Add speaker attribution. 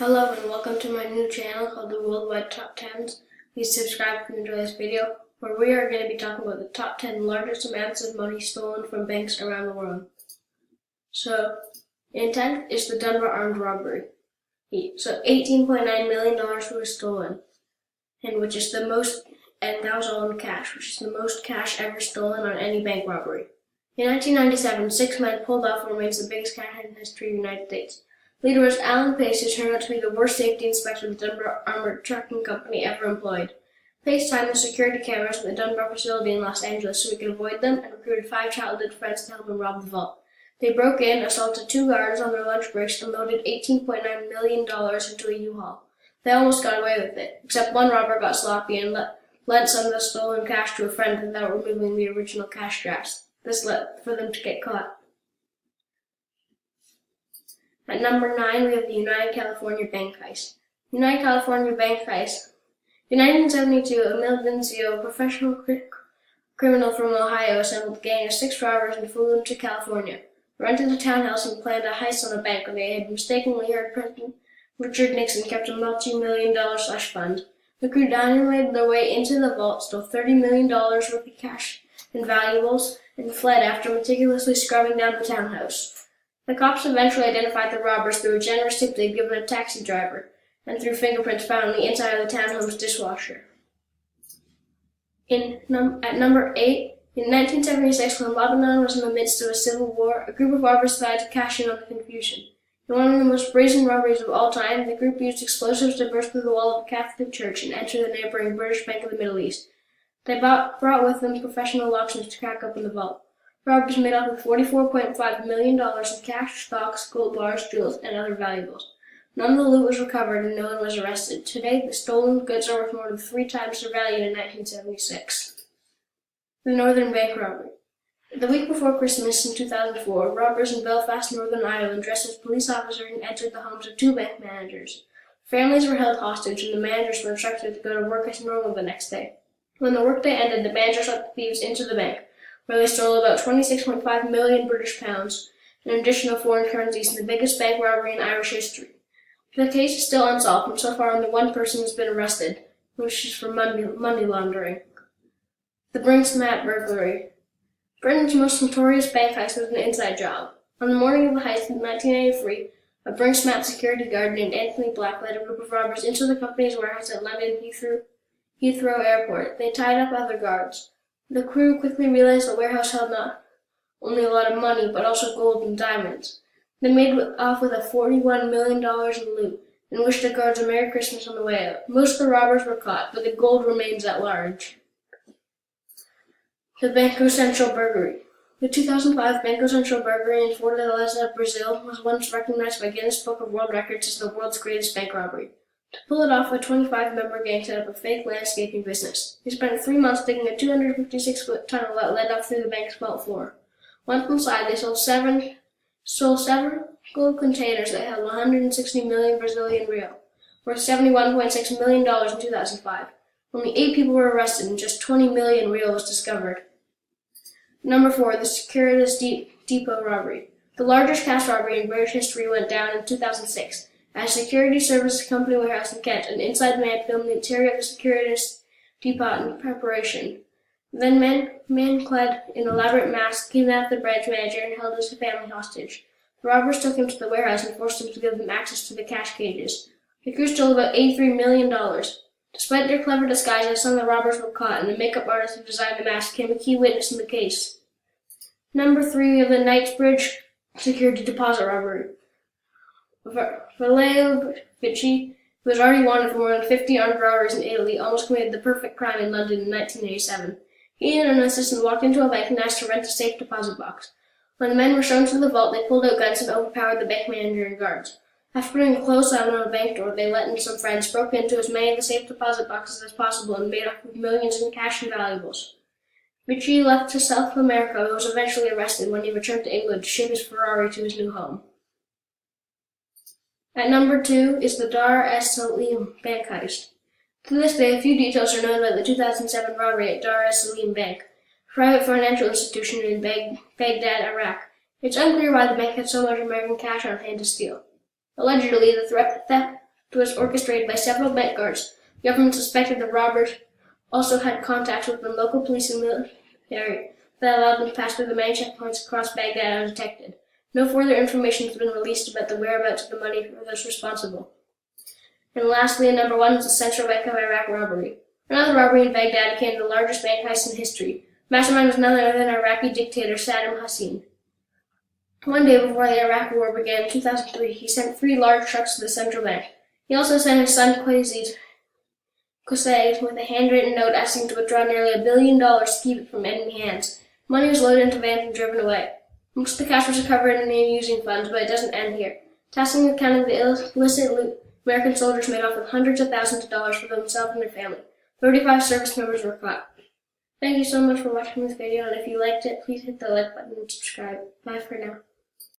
Speaker 1: Hello and welcome to my new channel called the Worldwide Top 10s. Please subscribe if you enjoy this video, where we are going to be talking about the top 10 largest amounts of money stolen from banks around the world. So, in 10th is the Dunbar armed robbery. So $18.9 million was stolen, and which is the most, and that was all in cash, which is the most cash ever stolen on any bank robbery. In 1997, 6 men pulled off what remains the biggest cash in the history of the United States. Leader was Alan Pace, who turned out to be the worst safety inspector the Dunbar Armored Trucking Company ever employed. Pace timed the security cameras at the Dunbar facility in Los Angeles so he could avoid them, and recruited 5 childhood friends to help him rob the vault. They broke in, assaulted 2 guards on their lunch breaks, and loaded $18.9 million into a U-Haul. They almost got away with it, except one robber got sloppy and lent some of the stolen cash to a friend without removing the original cash straps. This led for them to get caught. At number 9, we have the United California Bank Heist. United California Bank Heist. In 1972, Emil Vincio, a professional criminal from Ohio, assembled a gang of 6 robbers and flew them to California, rented a townhouse, and planned a heist on a bank where they had mistakenly heard President Richard Nixon kept a multi-million-dollar slush fund. The crew dynamited their way into the vault, stole $30 million worth of cash and valuables, and fled after meticulously scrubbing down the townhouse. The cops eventually identified the robbers through a generous tip they'd given a taxi driver, and through fingerprints found on the inside of the townhome's dishwasher. At number 8, in 1976, when Lebanon was in the midst of a civil war, a group of robbers decided to cash in on the confusion. In one of the most brazen robberies of all time, the group used explosives to burst through the wall of a Catholic church and enter the neighboring British Bank of the Middle East. They brought with them professional locksmiths to crack open the vault. Robbers made off with $44.5 million in cash, stocks, gold bars, jewels, and other valuables. None of the loot was recovered and no one was arrested. Today, the stolen goods are worth more than 3 times their value in 1976. The Northern Bank Robbery. The week before Christmas in 2004, robbers in Belfast, Northern Ireland, dressed as police officers entered the homes of 2 bank managers. Families were held hostage and the managers were instructed to go to work as normal the next day. When the workday ended, the managers let the thieves into the bank, where they stole about 26.5 million British pounds and additional foreign currencies in the biggest bank robbery in Irish history. The case is still unsolved, and so far only one person has been arrested, which is for money laundering. The Brinks-Mat burglary. Britain's most notorious bank heist was an inside job. On the morning of the heist in 1983, a Brinks-Mat security guard named Anthony Black led a group of robbers into the company's warehouse at London Heathrow Airport. They tied up other guards. The crew quickly realized the warehouse held not only a lot of money, but also gold and diamonds. They made off with $41 million in loot, and wished the guards a Merry Christmas on the way out. Most of the robbers were caught, but the gold remains at large. The Banco Central burglary. The 2005 Banco Central burglary in Fortaleza, Brazil, was once recognized by Guinness Book of World Records as the world's greatest bank robbery. To pull it off, a 25-member gang set up a fake landscaping business. They spent 3 months digging a 256-foot tunnel that led up through the bank's vault floor. Once inside, they sold several gold containers that held 160 million Brazilian real, worth $71.6 million in 2005. Only 8 people were arrested, and just 20 million real was discovered. Number 4, the Securitas Depot robbery. The largest cash robbery in British history went down in 2006. At a security services company warehouse in Kent, an inside man filmed the interior of the Securitas Depot in preparation. Then men clad in elaborate masks kidnapped the branch manager and held his family hostage. The robbers took him to the warehouse and forced him to give them access to the cash cages. The crew stole about $83 million. Despite their clever disguises, some of the robbers were caught, and the makeup artist who designed the mask became a key witness in the case. Number 3, we have the Knightsbridge security deposit robbery. Valeo Vici, who was already wanted for more than 50 armed robberies in Italy, almost committed the perfect crime in London in 1987. He and an assistant walked into a bank and asked to rent a safe deposit box. When the men were shown to the vault, they pulled out guns and overpowered the bank manager and guards. After putting a close eye on a bank door, they let in some friends, broke into as many of the safe deposit boxes as possible, and made off with millions in cash and valuables. Vici left to South America and was eventually arrested when he returned to England to ship his Ferrari to his new home. At number 2 is the Dar es Salaam bank heist. To this day, a few details are known about the 2007 robbery at Dar es Salaam Bank, a private financial institution in Baghdad, Iraq. It's unclear why the bank had so much American cash on hand to steal. Allegedly, the was orchestrated by several bank guards. The government suspected the robbers also had contacts with the local police and military that allowed them to pass through the many checkpoints across Baghdad undetected. No further information has been released about the whereabouts of the money or those responsible. And lastly, at number 1 is the Central Bank of Iraq robbery. Another robbery in Baghdad became the largest bank heist in history. Mastermind was none other than Iraqi dictator Saddam Hussein. One day before the Iraq War began in 2003, he sent 3 large trucks to the central bank. He also sent his son Qusay with a handwritten note asking to withdraw nearly $1 billion to keep it from enemy hands. Money was loaded into vans and driven away. Most of the cash was recovered in the amusing funds, but it doesn't end here. Tasking with counting the illicit loot, American soldiers made off with hundreds of thousands of dollars for themselves and their family. 35 service members were caught. Thank you so much for watching this video, and if you liked it, please hit the like button and subscribe. Bye for now.